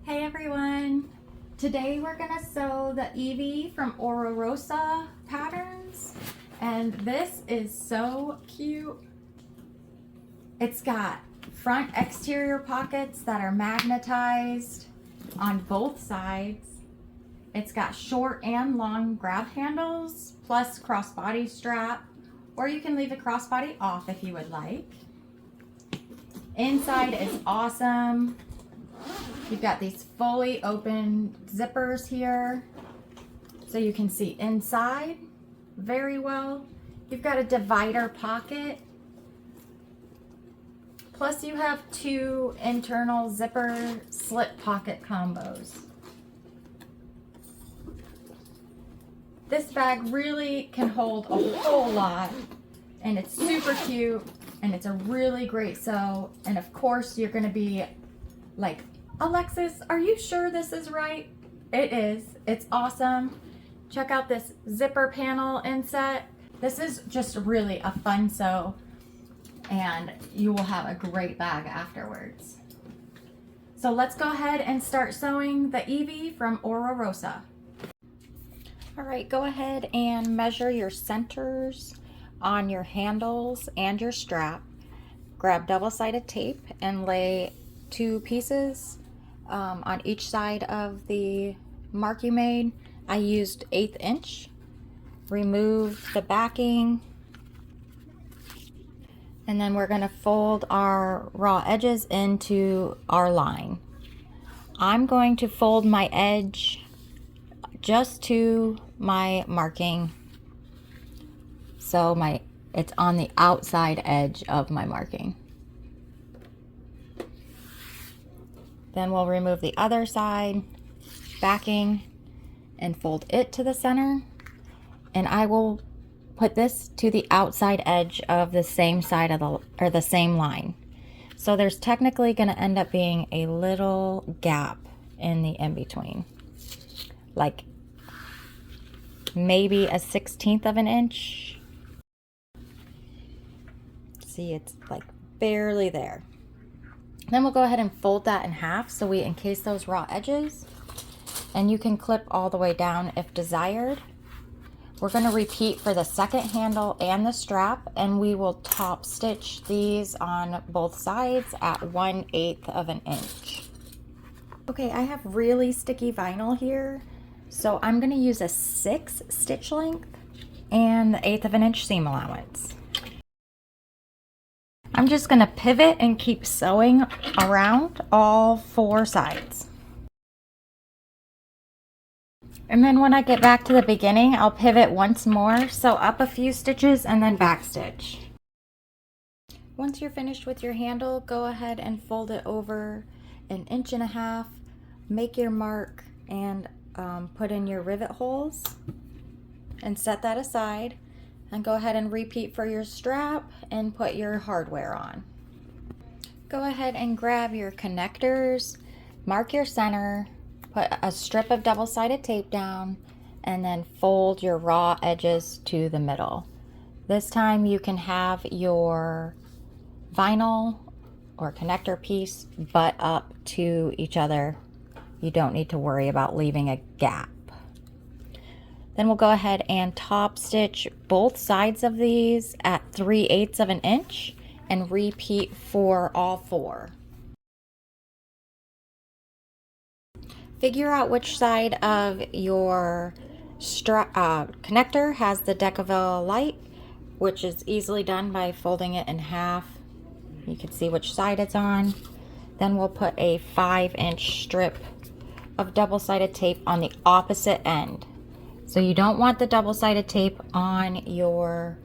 Hey everyone! Today we're gonna sew the Evie from Oro Rosa patterns, and this is so cute. It's got front exterior pockets that are magnetized on both sides. It's got short and long grab handles plus crossbody strap, or you can leave the crossbody off if you would like. Inside is awesome. You've got these fully open zippers here so you can see inside very well. You've got a divider pocket, plus you have two internal zipper slip pocket combos. This bag really can hold a whole lot, and it's super cute, and it's a really great sew. And of course you're going to be like, Alexis, are you sure this is right? It is. It's awesome. Check out this zipper panel inset. This is just really a fun sew, and you will have a great bag afterwards. So let's go ahead and start sewing the Evie from Oro Rosa. All right, go ahead and measure your centers on your handles and your strap. Grab double-sided tape and lay 2 pieces on each side of the mark you made. I used 1/8 inch. Remove the backing, and then we're going to fold our raw edges into our line. I'm going to fold my edge just to my marking, so it's on the outside edge of my marking. Then we'll remove the other side backing and fold it to the center, and I will put this to the outside edge of the same side of the same line. So there's technically going to end up being a little gap in the in-between, like maybe a 1/16 of an inch. See, it's like barely there. Then we'll go ahead and fold that in half so we encase those raw edges, and you can clip all the way down if desired. We're going to repeat for the second handle and the strap, and we will top stitch these on both sides at 1/8 of an inch. Okay, I have really sticky vinyl here, so I'm going to use a 6 stitch length and the 1/8 of an inch seam allowance. I'm just going to pivot and keep sewing around all 4 sides. And then when I get back to the beginning, I'll pivot once more, sew up a few stitches, and then backstitch. Once you're finished with your handle, go ahead and fold it over 1.5 inches, make your mark, and put in your rivet holes, and set that aside. And go ahead and repeat for your strap and put your hardware on. Go ahead and grab your connectors, mark your center, put a strip of double-sided tape down, and then fold your raw edges to the middle. This time you can have your vinyl or connector piece butt up to each other. You don't need to worry about leaving a gap. Then we'll go ahead and top stitch both sides of these at 3/8 of an inch and repeat for all 4. Figure out which side of your connector has the Decaville light, which is easily done by folding it in half. You can see which side it's on. Then we'll put a 5-inch strip of double-sided tape on the opposite end. So you don't want the double-sided tape on your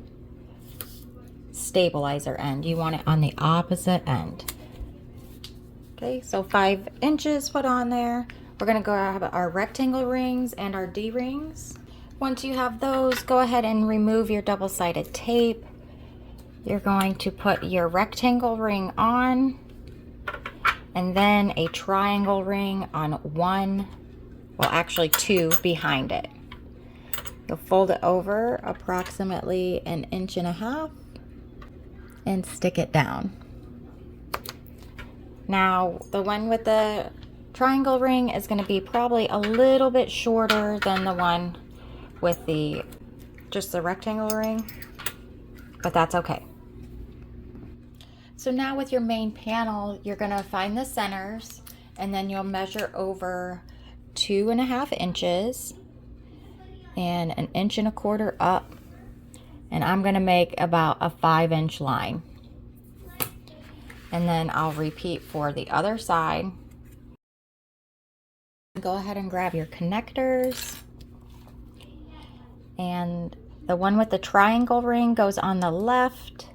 stabilizer end. You want it on the opposite end. Okay, so 5 inches put on there. We're going to grab our rectangle rings and our D-rings. Once you have those, go ahead and remove your double-sided tape. You're going to put your rectangle ring on, and then a triangle ring on 1, well actually 2 behind it. You'll fold it over approximately 1.5 inches and stick it down. Now, the one with the triangle ring is going to be probably a little bit shorter than the one with just the rectangle ring, but that's okay. So now with your main panel, you're going to find the centers, and then you'll measure over 2.5 inches and 1.25 inches up, and I'm going to make about a 5-inch line. And then I'll repeat for the other side. Go ahead and grab your connectors, and the one with the triangle ring goes on the left.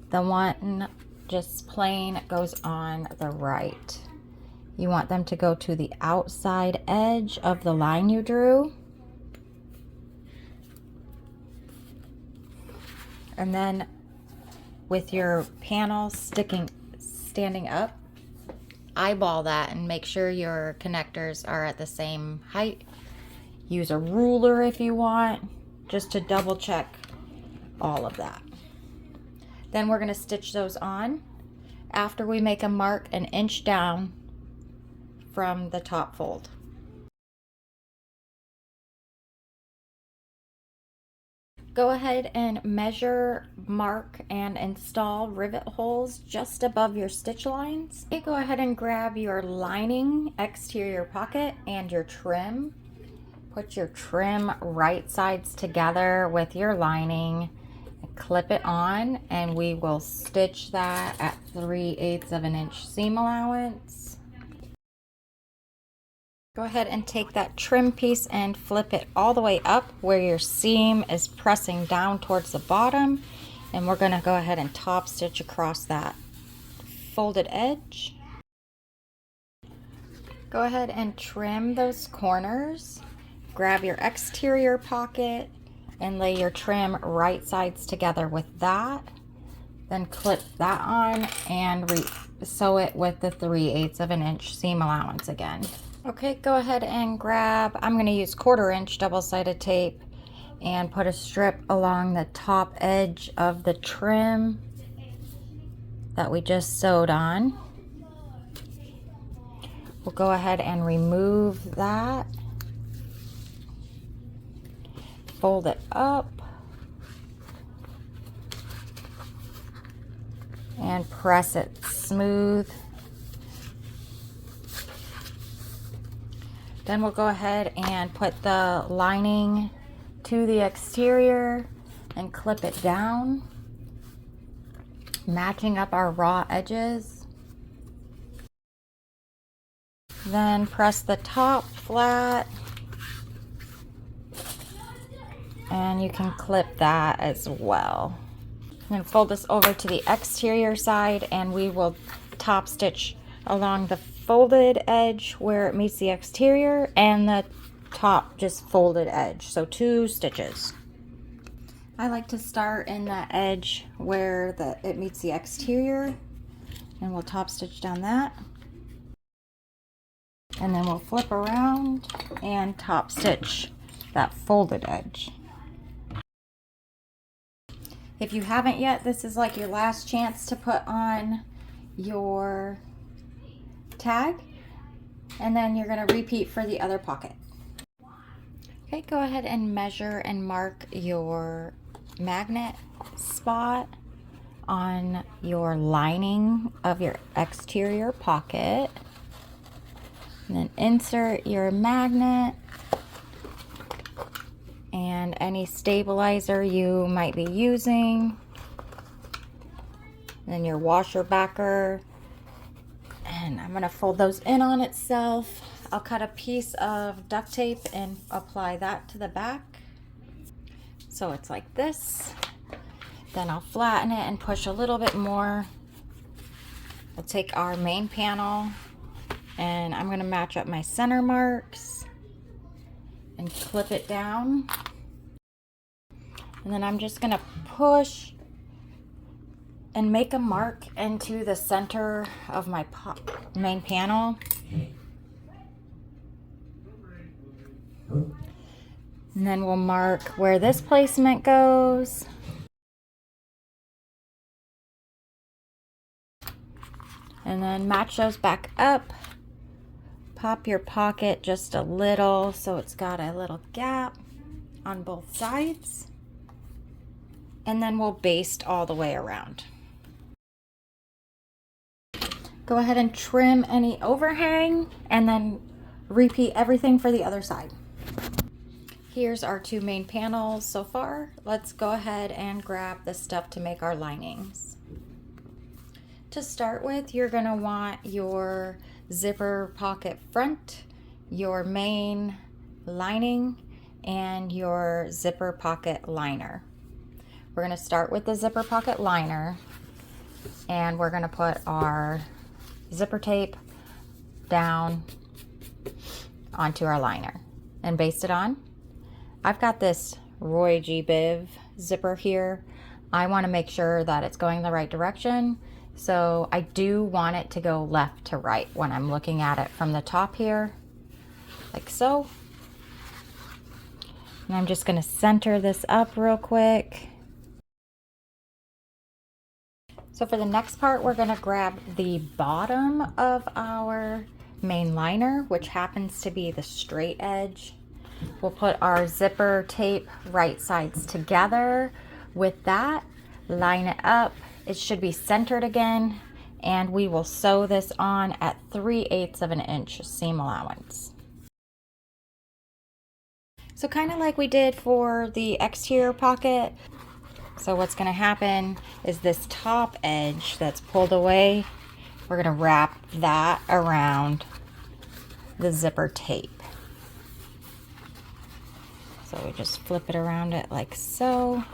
The one just plain goes on the right. You want them to go to the outside edge of the line you drew. And then with your panel standing up, eyeball that and make sure your connectors are at the same height. Use a ruler if you want, just to double check all of that. Then we're going to stitch those on after we make a mark 1 inch down from the top fold. Go ahead and measure, mark, and install rivet holes just above your stitch lines. Okay, go ahead and grab your lining exterior pocket and your trim. Put your trim right sides together with your lining. Clip it on, and we will stitch that at 3/8 of an inch seam allowance. Go ahead and take that trim piece and flip it all the way up where your seam is pressing down towards the bottom, and we're going to go ahead and top stitch across that folded edge. Go ahead and trim those corners. Grab your exterior pocket and lay your trim right sides together with that. Then clip that on and sew it with the 3/8 of an inch seam allowance again. Okay, go ahead and grab, I'm going to use 1/4 inch double-sided tape and put a strip along the top edge of the trim that we just sewed on. We'll go ahead and remove that. Fold it up and press it smooth. Then we'll go ahead and put the lining to the exterior and clip it down, matching up our raw edges. Then press the top flat, and you can clip that as well. I'm going to fold this over to the exterior side, and we will top stitch along the folded edge where it meets the exterior and the top just folded edge, so 2 stitches. I like to start in the edge where it meets the exterior, and we'll top stitch down that, and then we'll flip around and top stitch that folded edge. If you haven't yet, this is like your last chance to put on your tag, and then you're going to repeat for the other pocket. Okay, go ahead and measure and mark your magnet spot on your lining of your exterior pocket, and then insert your magnet and any stabilizer you might be using, then your washer backer. And I'm going to fold those in on itself. I'll cut a piece of duct tape and apply that to the back, so it's like this. Then I'll flatten it and push a little bit more. We'll take our main panel, and I'm going to match up my center marks and clip it down. And then I'm just going to push and make a mark into the center of my main panel. And then we'll mark where this placement goes. And then match those back up Pop your pocket just a little so it's got a little gap on both sides. And then we'll baste all the way around. Go ahead and trim any overhang and then repeat everything for the other side. Here's our two main panels so far. Let's go ahead and grab the stuff to make our linings. To start with, you're gonna want your zipper pocket front, your main lining, and your zipper pocket liner. We're gonna start with the zipper pocket liner, and we're gonna put our zipper tape down onto our liner and baste it on. I've got this Roy G. Biv zipper here. I want to make sure that it's going the right direction, so I do want it to go left to right when I'm looking at it from the top here, like so. And I'm just going to center this up real quick. So for the next part, we're going to grab the bottom of our main liner, which happens to be the straight edge. We'll put our zipper tape right sides together with that, line it up. It should be centered again, and we will sew this on at 3/8 of an inch seam allowance. So kind of like we did for the exterior pocket. So what's going to happen is this top edge that's pulled away, we're going to wrap that around the zipper tape. So we just flip it around it like so.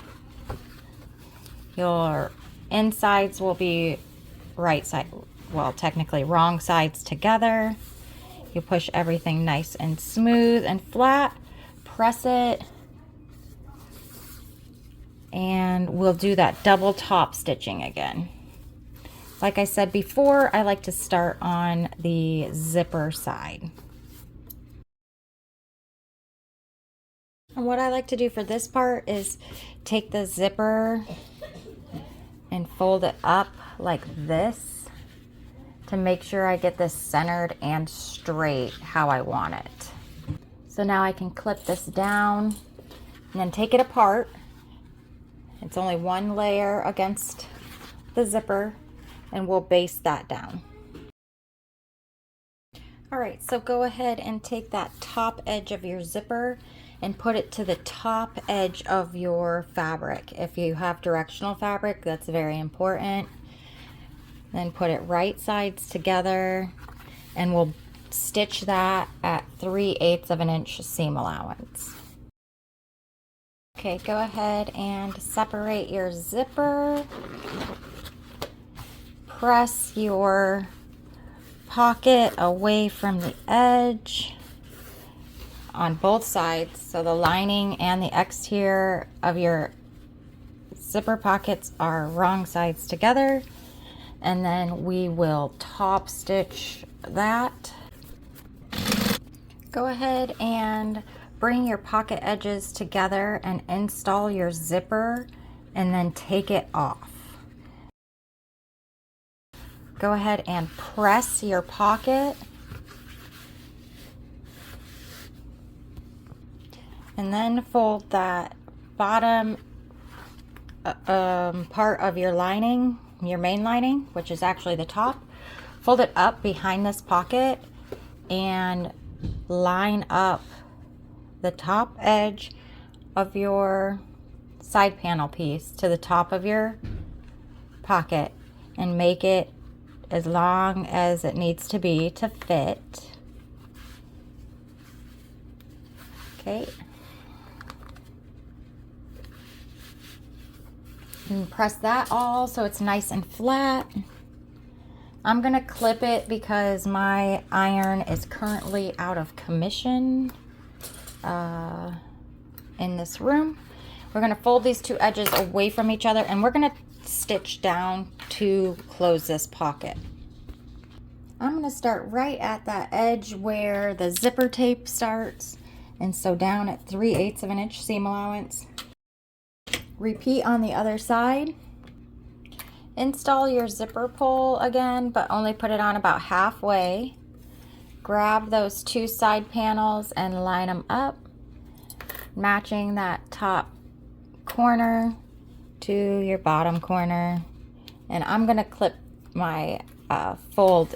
Your insides will be right side, well, technically wrong sides together. You push everything nice and smooth and flat, press it, and we'll do that double top stitching again. Like I said before, I like to start on the zipper side. And what I like to do for this part is take the zipper and fold it up like this to make sure I get this centered and straight how I want it. So now I can clip this down and then take it apart. It's only one layer against the zipper, and we'll baste that down. All right, so go ahead and take that top edge of your zipper and put it to the top edge of your fabric. If you have directional fabric, that's very important. Then put it right sides together, and we'll stitch that at 3/8 of an inch seam allowance. Okay, go ahead and separate your zipper. Press your pocket away from the edge on both sides, so the lining and the exterior of your zipper pockets are wrong sides together, and then we will top stitch that. Go ahead and bring your pocket edges together and install your zipper, and then take it off. Go ahead and press your pocket, and then fold that bottom part of your lining, your main lining, which is actually the top, fold it up behind this pocket and line up the top edge of your side panel piece to the top of your pocket and make it as long as it needs to be to fit. Okay. And press that all so it's nice and flat. I'm gonna clip it because my iron is currently out of commission in this room. We're gonna fold these two edges away from each other, and we're gonna stitch down to close this pocket. I'm gonna start right at that edge where the zipper tape starts, and sew down at 3/8 of an inch seam allowance. Repeat on the other side. Install your zipper pull again, but only put it on about halfway. grab those two side panels and line them up, matching that top corner to your bottom corner. And I'm gonna clip my fold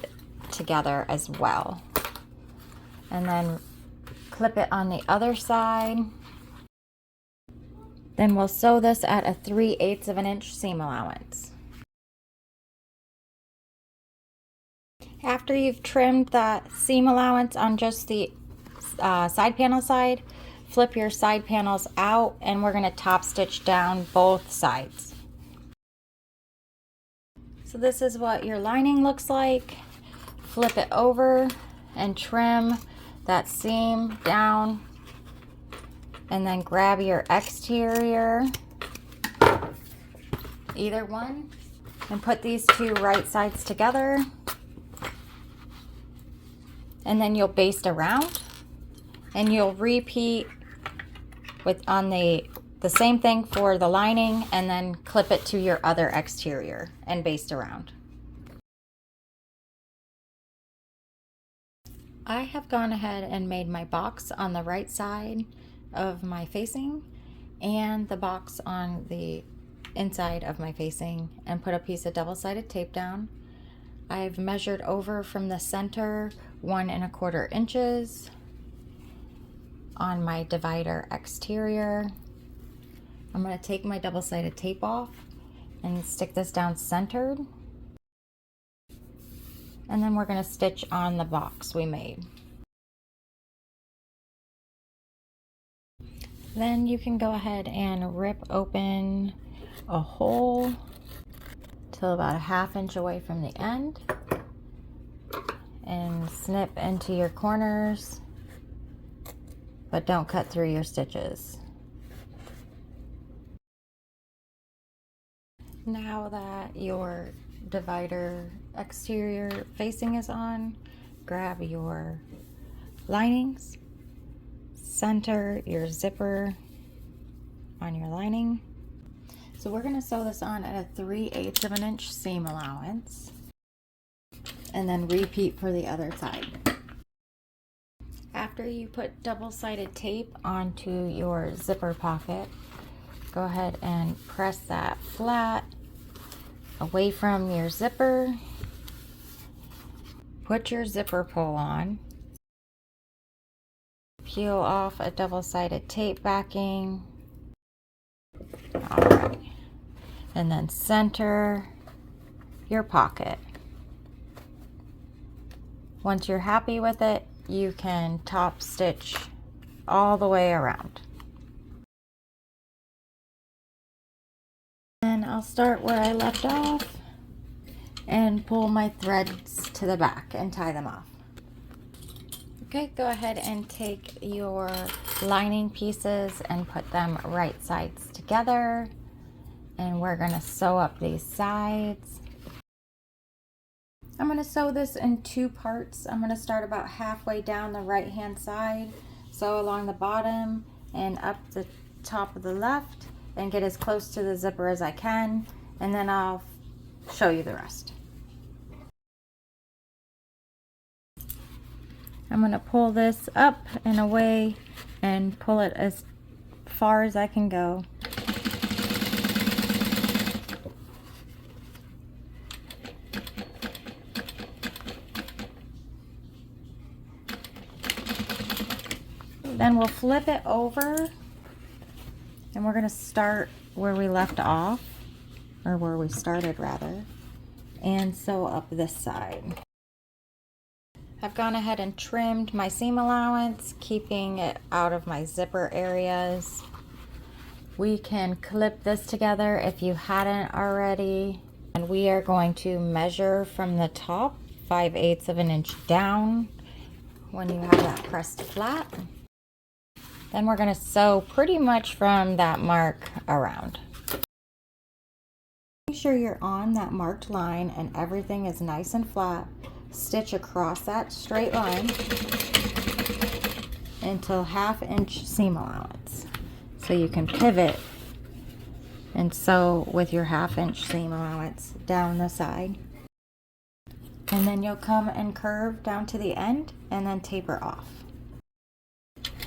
together as well, and then clip it on the other side. Then we'll sew this at a 3/8 of an inch seam allowance. After you've trimmed that seam allowance on just the side panel side, flip your side panels out, and we're going to top stitch down both sides. So this is what your lining looks like. Flip it over and trim that seam down, and then grab your exterior, either one, and put these two right sides together. And then you'll baste around, and you'll repeat on the same thing for the lining, and then clip it to your other exterior and baste around. I have gone ahead and made my box on the right side of my facing and the box on the inside of my facing, and put a piece of double-sided tape down. I've measured over from the center 1 1/4 inches on my divider exterior. I'm going to take my double-sided tape off and stick this down centered, and then we're going to stitch on the box we made. Then you can go ahead and rip open a hole till about a 1/2 inch away from the end, and snip into your corners, but don't cut through your stitches. Now that your divider exterior facing is on, grab your linings, center your zipper on your lining. So we're going to sew this on at a 3/8 of an inch seam allowance, and then repeat for the other side. After you put double-sided tape onto your zipper pocket, go ahead and press that flat away from your zipper. Put your zipper pull on. Peel off a double-sided tape backing. All right. And then center your pocket. Once you're happy with it, you can top stitch all the way around. And I'll start where I left off and pull my threads to the back and tie them off. Okay, go ahead and take your lining pieces and put them right sides together. And we're going to sew up these sides. I'm going to sew this in 2 parts. I'm going to start about halfway down the right hand side, sew along the bottom and up the top of the left, and get as close to the zipper as I can, and then I'll show you the rest. I'm going to pull this up and away and pull it as far as I can go. Then we'll flip it over, and we're going to start where we left off, or where we started rather, and sew up this side. I've gone ahead and trimmed my seam allowance, keeping it out of my zipper areas. We can clip this together if you hadn't already, and we are going to measure from the top 5/8 of an inch down when you have that pressed flat. Then we're going to sew pretty much from that mark around. Make sure you're on that marked line and everything is nice and flat. Stitch across that straight line until 1/2 inch seam allowance. So you can pivot and sew with your 1/2 inch seam allowance down the side. And then you'll come and curve down to the end and then taper off.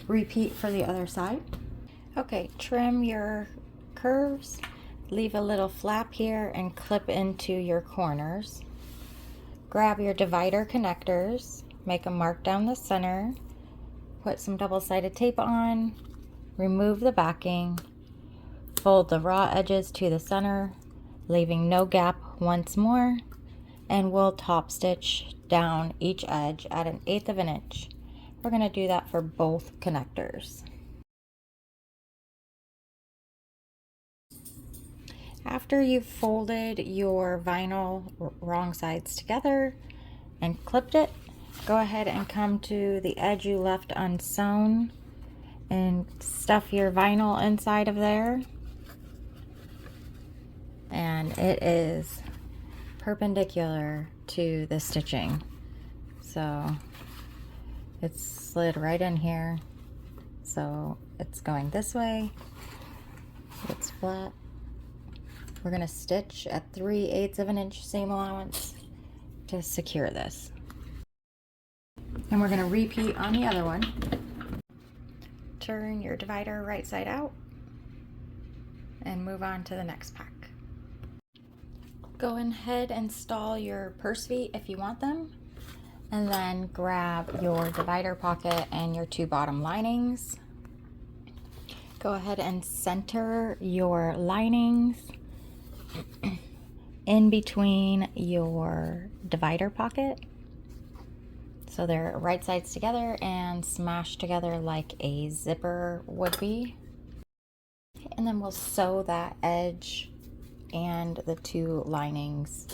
Repeat for the other side. Okay, trim your curves, leave a little flap here and clip into your corners. Grab your divider connectors, make a mark down the center, put some double-sided tape on, remove the backing, fold the raw edges to the center, leaving no gap once more, and we'll top stitch down each edge at 1/8 of an inch. We're going to do that for both connectors. After you've folded your vinyl wrong sides together and clipped it, go ahead and come to the edge you left unsewn and stuff your vinyl inside of there. And it is perpendicular to the stitching, so it's slid right in here, so it's going this way, it's flat. We're going to stitch at 3/8 of an inch seam allowance to secure this, and we're going to repeat on the other one. Turn your divider right side out and move on to the next pack. Go ahead and install your purse feet if you want them, and then grab your divider pocket and your 2 bottom linings. Go ahead and center your linings in between your divider pocket so they're right sides together and smashed together like a zipper would be. And then we'll sew that edge and the 2 linings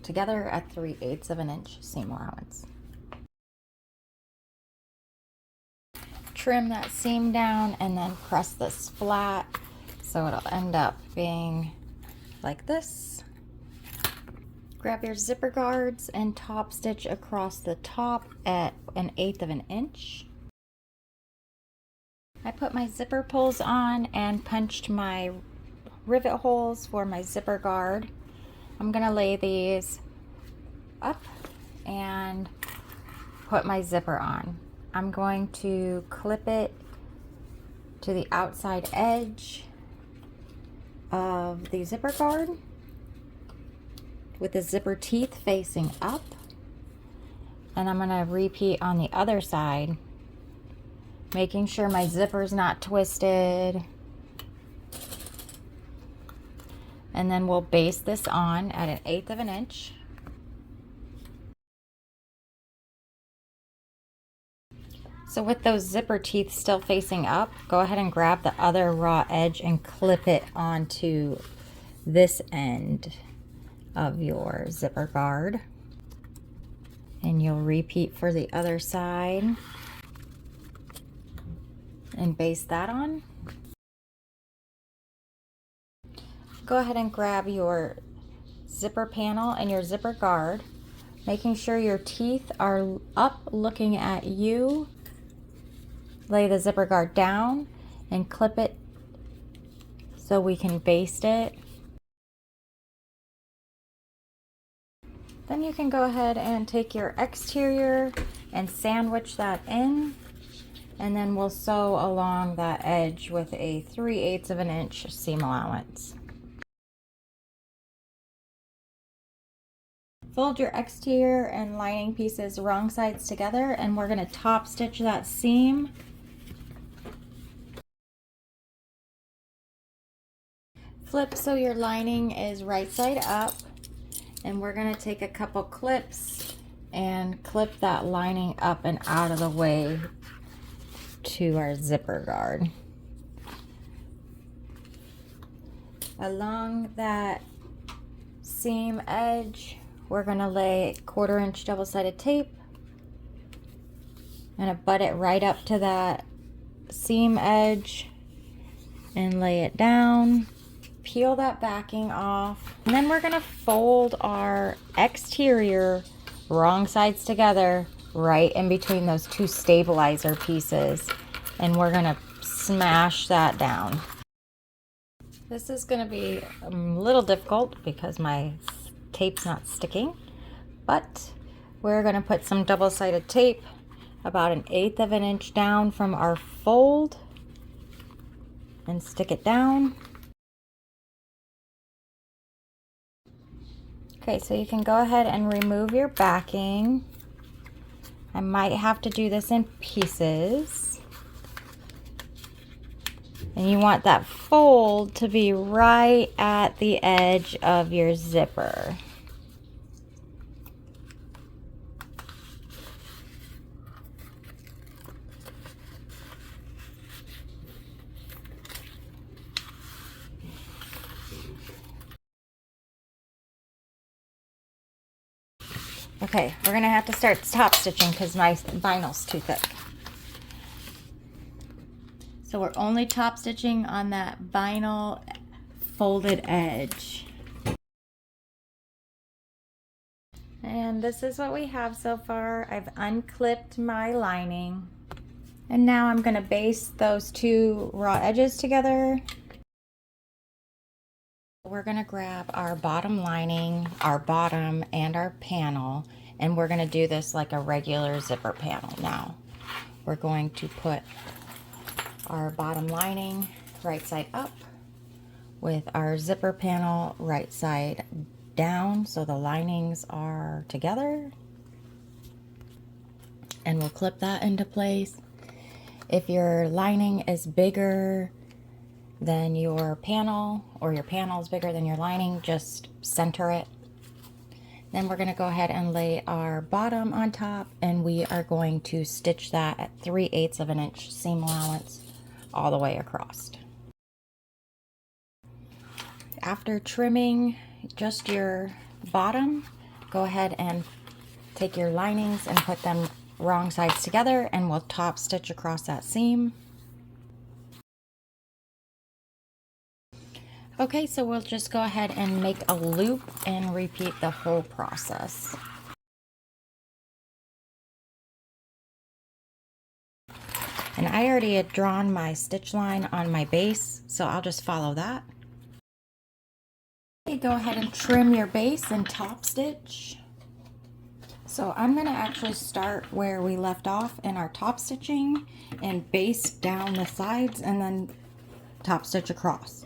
together at 3/8 of an inch seam allowance. Trim that seam down and then press this flat so it'll end up being like this. Grab your zipper guards and top stitch across the top at 1/8 of an inch. I put my zipper pulls on and punched my rivet holes for my zipper guard. I'm gonna lay these up and put my zipper on. I'm going to clip it to the outside edge of the zipper guard with the zipper teeth facing up, and I'm going to repeat on the other side, making sure my zipper's not twisted, and then we'll base this on at 1/8 of an inch. So with those zipper teeth still facing up, go ahead and grab the other raw edge and clip it onto this end of your zipper guard. And you'll repeat for the other side and base that on. Go ahead and grab your zipper panel and your zipper guard, making sure your teeth are up looking at you. Lay the zipper guard down and clip it so we can baste it. Then you can go ahead and take your exterior and sandwich that in, and then we'll sew along that edge with a 3/8 of an inch seam allowance. Fold your exterior and lining pieces wrong sides together, and we're going to top stitch that seam. Flip so your lining is right side up, and we're going to take a couple clips and clip that lining up and out of the way to our zipper guard. Along that seam edge, we're going to lay 1/4 inch double-sided tape and butt it right up to that seam edge and lay it down. Peel that backing off, and then we're going to fold our exterior wrong sides together right in between those 2 stabilizer pieces, and we're going to smash that down. This is going to be a little difficult because my tape's not sticking, But we're going to put some double-sided tape about 1/8 of an inch down from our fold and stick it down. Okay, so you can go ahead and remove your backing. I might have to do this in pieces. And you want that fold to be right at the edge of your zipper. Okay, we're gonna have to start top stitching because my vinyl's too thick. So we're only top stitching on that vinyl folded edge. And this is what we have so far. I've unclipped my lining. And now I'm gonna baste those two raw edges together. We're gonna grab our bottom lining, our bottom, and our panel, and we're gonna do this like a regular zipper panel now. We're going to put our bottom lining right side up with our zipper panel right side down so the linings are together, and we'll clip that into place. If your lining is bigger than your panel, or your panel is bigger than your lining, just center it. Then we're going to go ahead and lay our bottom on top, and we are going to stitch that at 3/8 of an inch seam allowance all the way across. After trimming just your bottom, go ahead and take your linings and put them wrong sides together, and we'll top stitch across that seam. Okay, so we'll just go ahead and make a loop and repeat the whole process. And I already had drawn my stitch line on my base, so I'll just follow that. Okay, go ahead and trim your base and top stitch. So I'm going to actually start where we left off in our top stitching and baste down the sides, and then top stitch across,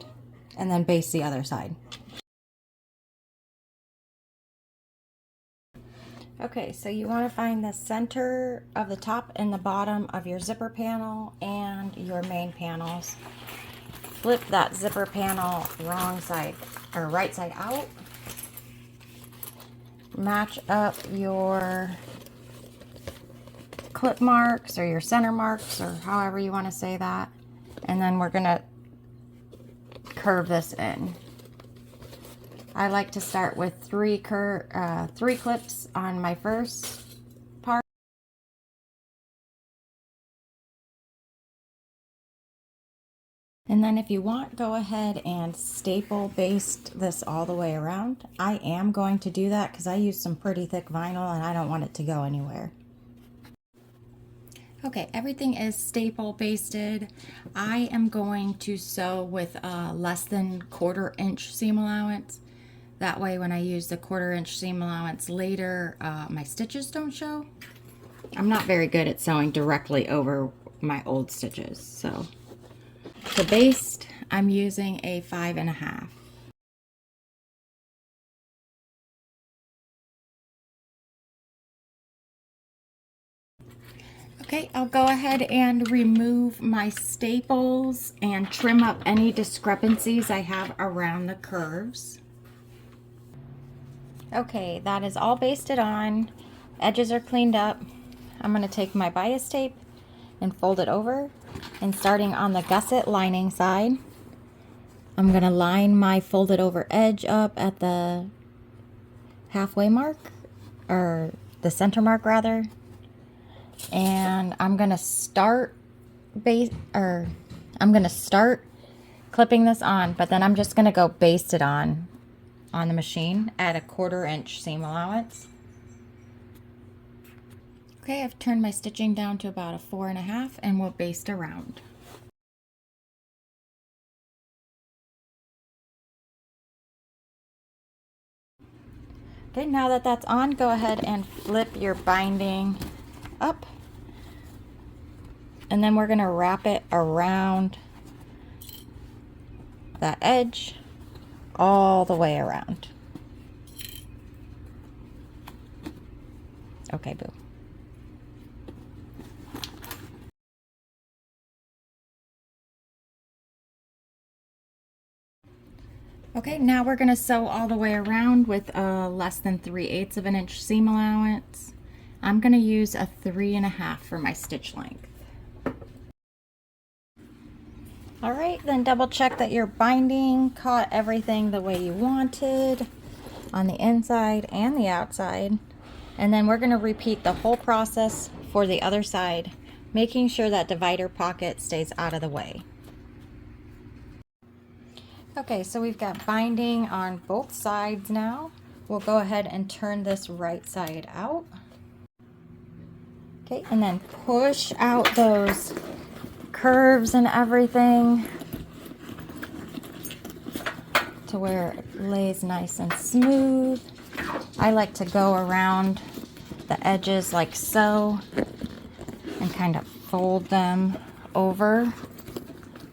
and then baste the other side. Okay, so you want to find the center of the top and the bottom of your zipper panel and your main panels. Flip that zipper panel wrong side or right side out. Match up your clip marks or your center marks, or however you want to say that. And then we're going to curve this in. I like to start with three clips on my first part. And then if you want, go ahead and staple baste this all the way around. I am going to do that because I use some pretty thick vinyl and I don't want it to go anywhere. Okay, everything is staple basted. I am going to sew with a less than 1/4 inch seam allowance. That way when I use the 1/4 inch seam allowance later, my stitches don't show. I'm not very good at sewing directly over my old stitches, so to baste, I'm using a 5.5. Okay, I'll go ahead and remove my staples and trim up any discrepancies I have around the curves. Okay, that is all basted on. Edges are cleaned up. I'm going to take my bias tape and fold it over, and starting on the gusset lining side, I'm going to line my folded over edge up at the halfway mark, or the center mark rather, and I'm going to start clipping this on, but then I'm just going to go baste it on the machine at a 1/4 inch seam allowance. Okay, I've turned my stitching down to about a 4.5, and we'll baste around. Okay, now that that's on, go ahead and flip your binding up. And then we're gonna wrap it around that edge all the way around. Okay, boo. Okay, now we're gonna sew all the way around with a less than 3/8 of an inch seam allowance. I'm gonna use a 3.5 for my stitch length. All right, then double check that your binding caught everything the way you wanted on the inside and the outside. And then we're gonna repeat the whole process for the other side, making sure that divider pocket stays out of the way. Okay, so we've got binding on both sides now. We'll go ahead and turn this right side out. Okay, and then push out those curves and everything to where it lays nice and smooth. I like to go around the edges like so and kind of fold them over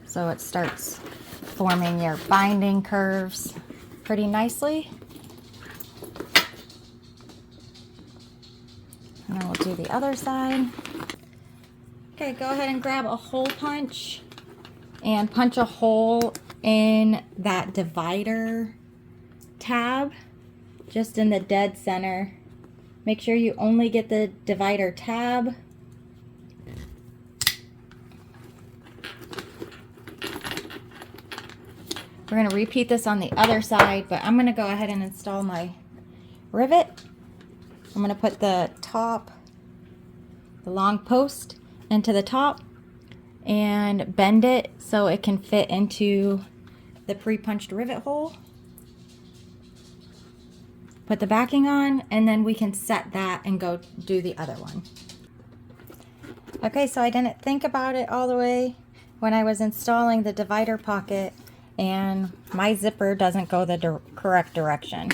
so it starts forming your binding curves pretty nicely. And then we'll do the other side. Okay, go ahead and grab a hole punch and punch a hole in that divider tab, just in the dead center. Make sure you only get the divider tab. We're going to repeat this on the other side, but I'm going to go ahead and install my rivet. I'm going to put the top, the long post into the top and bend it so it can fit into the pre-punched rivet hole. Put the backing on, and then we can set that and go do the other one. Okay, so I didn't think about it all the way when I was installing the divider pocket, and my zipper doesn't go the correct direction.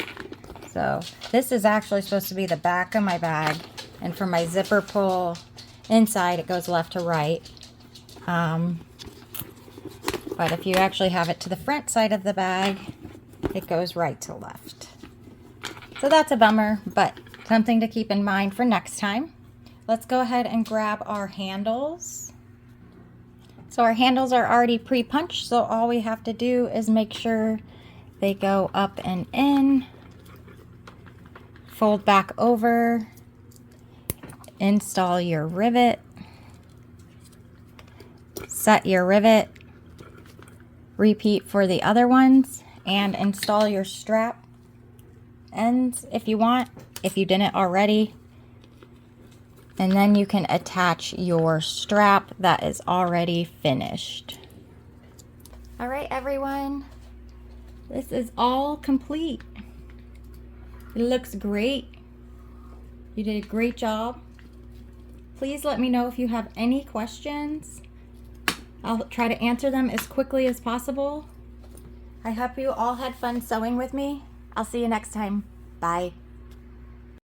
So this is actually supposed to be the back of my bag, and for my zipper pull inside, it goes left to right. But if you actually have it to the front side of the bag, it goes right to left. So that's a bummer, but something to keep in mind for next time. Let's go ahead and grab our handles. So our handles are already pre-punched, so all we have to do is make sure they go up and in, fold back over, install your rivet, set your rivet, repeat for the other ones, and install your strap ends if you want, if you didn't already. And then you can attach your strap that is already finished. All right, everyone, this is all complete. It looks great. You did a great job. Please let me know if you have any questions. I'll try to answer them as quickly as possible. I hope you all had fun sewing with me. I'll see you next time. Bye.